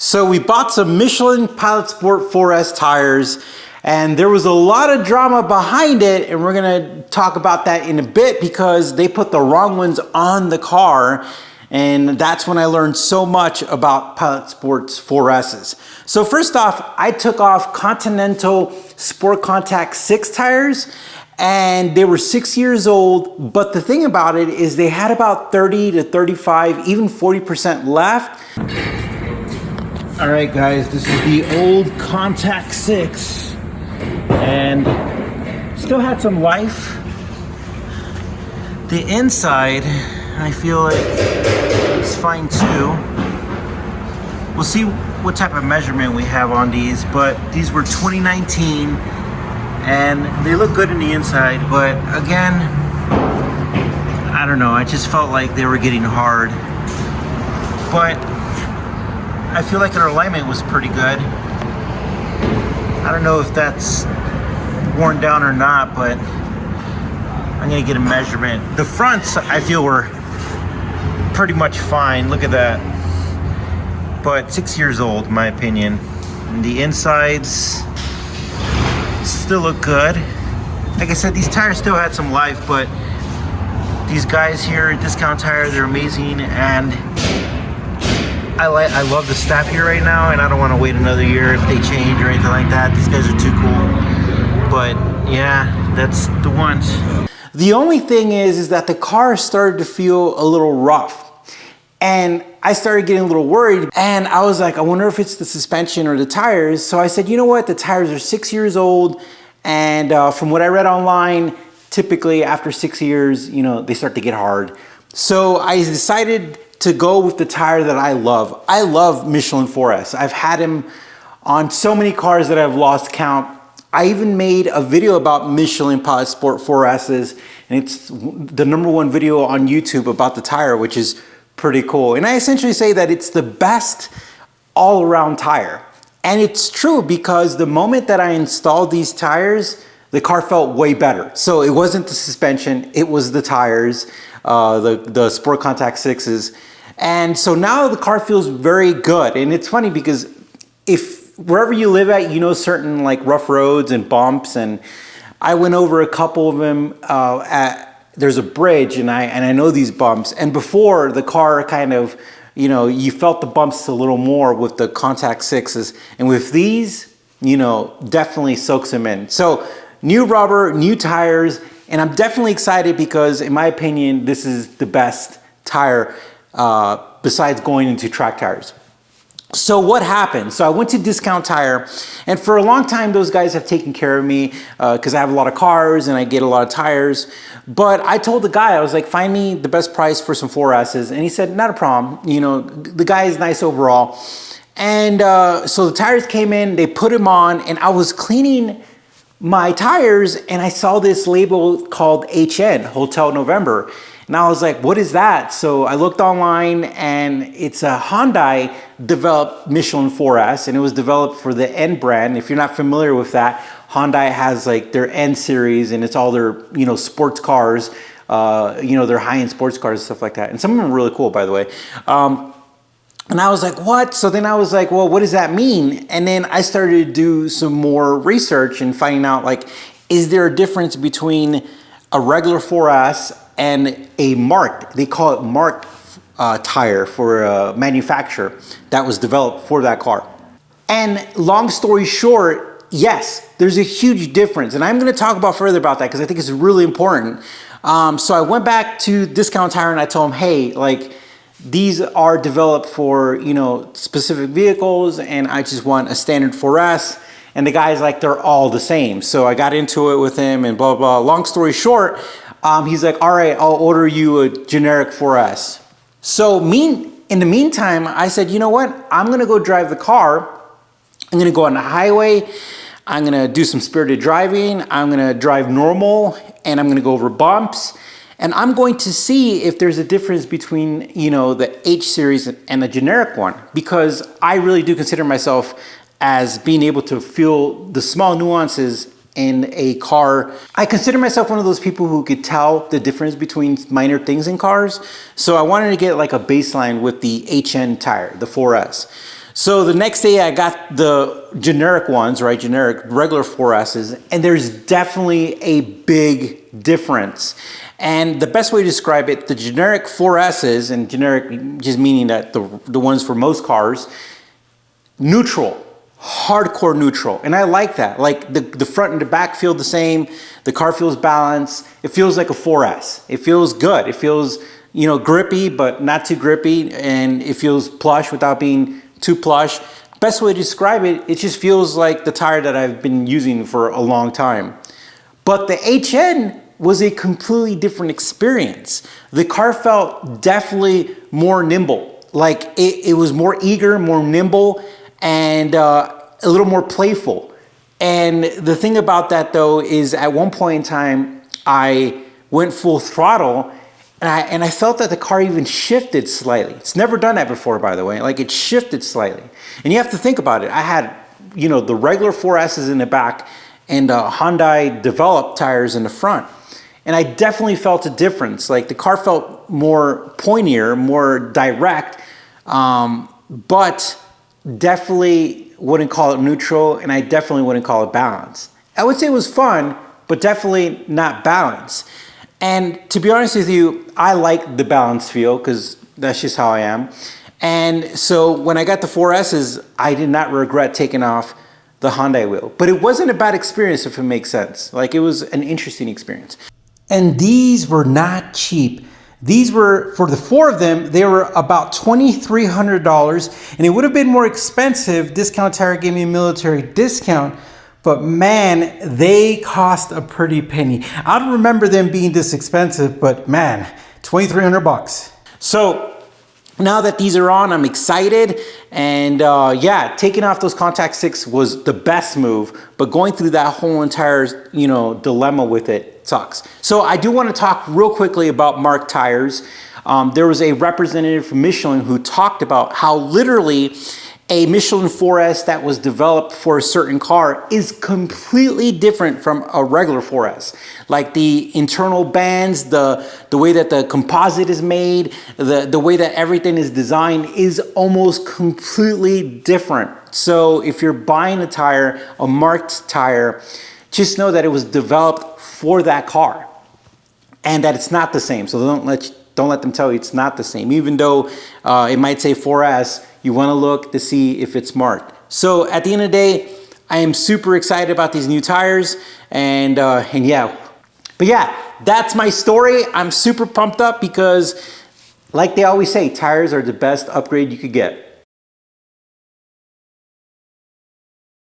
So we bought some Michelin Pilot Sport 4S tires, and there was a lot of drama behind it, and we're gonna talk about that in a bit because they put the wrong ones on the car, and that's when I learned so much about Pilot Sport's 4Ss. So first off, I took off Continental SportContact 6 tires, and they were 6 years old, but the thing about it is they had about 30 to 35, even 40% left. All right, guys, this is the old Contact 6, and still had some life. The inside, I feel like it's fine too. We'll see what type of measurement we have on these, but these were 2019, and they look good in the inside, but again, I don't know, I just felt like they were getting hard. But I feel like their alignment was pretty good. I don't know if that's worn down or not, but I'm gonna get a measurement. The fronts, I feel, were pretty much fine. Look at that. But 6 years old, in my opinion. And the insides still look good. Like I said, these tires still had some life, but these guys here at Discount Tire, they're amazing, and I love the staff here right now, and I don't want to wait another year if they change or anything like that. These guys are too cool. But yeah, that's the ones. The only thing is that the car started to feel a little rough, and I started getting a little worried, and I was like, I wonder if it's the suspension or the tires. So I said, you know what, the tires are 6 years old, and from what I read online, typically after 6 years, you know, they start to get hard. So I decided to go with the tire that I love. I love Michelin 4S. I've had him on so many cars that I've lost count. I even made a video about Michelin Pilot Sport 4Ss, and it's the #1 video on YouTube about the tire, which is pretty cool. And I essentially say that it's the best all-around tire. And it's true, because the moment that I installed these tires, the car felt way better. So it wasn't the suspension, it was the tires, the SportContact 6s. And so now the car feels very good. And it's funny because if wherever you live at, you know, certain like rough roads and bumps, and I went over a couple of them there's a bridge, and I know these bumps, and before the car kind of, you know, you felt the bumps a little more with the Contact 6s, and with these, you know, definitely soaks them in. So new rubber, new tires, and I'm definitely excited because in my opinion, this is the best tire besides going into track tires. So what happened? So I went to Discount Tire, and for a long time, those guys have taken care of me because I have a lot of cars and I get a lot of tires. But I told the guy, I was like, find me the best price for some 4Ss. And he said, not a problem. You know, the guy is nice overall. And so the tires came in, they put them on, and I was cleaning my tires, and I saw this label called HN, Hotel November. And I was like, what is that? So I looked online, and it's a Hyundai developed Michelin 4S, and it was developed for the N brand. If you're not familiar with that, Hyundai has like their N series, and it's all their, you know, sports cars, you know, their high-end sports cars and stuff like that. And some of them are really cool, by the way. And I was like, what? So then I was like, well, what does that mean? And then I started to do some more research and finding out, like, is there a difference between a regular 4S and a marked, they call it marked tire for a manufacturer that was developed for that car. And long story short, yes, there's a huge difference. And I'm gonna talk about further about that because I think it's really important. So I went back to Discount Tire and I told them, hey, like, these are developed for, you know, specific vehicles, and I just want a standard 4S. And the guy's like, they're all the same. So I got into it with him and blah, blah. Long story short, he's like, all right, I'll order you a generic 4S. So in the meantime, I said, you know what? I'm gonna go drive the car. I'm gonna go on the highway. I'm gonna do some spirited driving. I'm gonna drive normal, and I'm gonna go over bumps. And I'm going to see if there's a difference between, you know, the H series and the generic one, because I really do consider myself as being able to feel the small nuances in a car. I consider myself one of those people who could tell the difference between minor things in cars. So I wanted to get like a baseline with the HN tire, the 4S. So the next day I got the generic ones, right? Generic regular 4Ss, and there's definitely a big difference. And the best way to describe it, the generic 4Ss, and generic just meaning that the ones for most cars, neutral, hardcore neutral. And I like that. Like the front and the back feel the same. The car feels balanced. It feels like a 4S. It feels good. It feels, you know, grippy, but not too grippy. And it feels plush without being too plush. Best way to describe it, it just feels like the tire that I've been using for a long time. But the HN was a completely different experience. The car felt definitely more nimble. Like it was more eager, more nimble, and a little more playful. And the thing about that though is at one point in time, I went full throttle and I felt that the car even shifted slightly. It's never done that before, by the way. Like it shifted slightly. And you have to think about it. I had, you know, the regular 4Ss in the back and Hyundai developed tires in the front. And I definitely felt a difference. Like the car felt more pointier, more direct, but definitely wouldn't call it neutral, and I definitely wouldn't call it balanced. I would say it was fun, but definitely not balanced. And to be honest with you, I like the balanced feel because that's just how I am. And so when I got the 4Ss, I did not regret taking off the Hyundai wheel. But it wasn't a bad experience, if it makes sense. Like it was an interesting experience. And these were not cheap. These were, for the four of them, they were about $2,300, and it would have been more expensive. Discount Tire gave me a military discount, but man, they cost a pretty penny. I don't remember them being this expensive, but man, 2,300 bucks. So now that these are on, I'm excited, and yeah, taking off those contact sticks was the best move, but going through that whole entire, you know, dilemma with it sucks. So I do want to talk real quickly about Mark tires. There was a representative from Michelin who talked about how literally a Michelin 4S that was developed for a certain car is completely different from a regular 4S. Like the internal bands, the way that the composite is made, the way that everything is designed is almost completely different. So if you're buying a tire, a marked tire, just know that it was developed for that car and that it's not the same. So don't let them tell you it's not the same. Even though it might say 4S, you want to look to see if it's marked. So at the end of the day, I am super excited about these new tires, and yeah. But yeah, that's my story. I'm super pumped up because, like they always say, tires are the best upgrade you could get.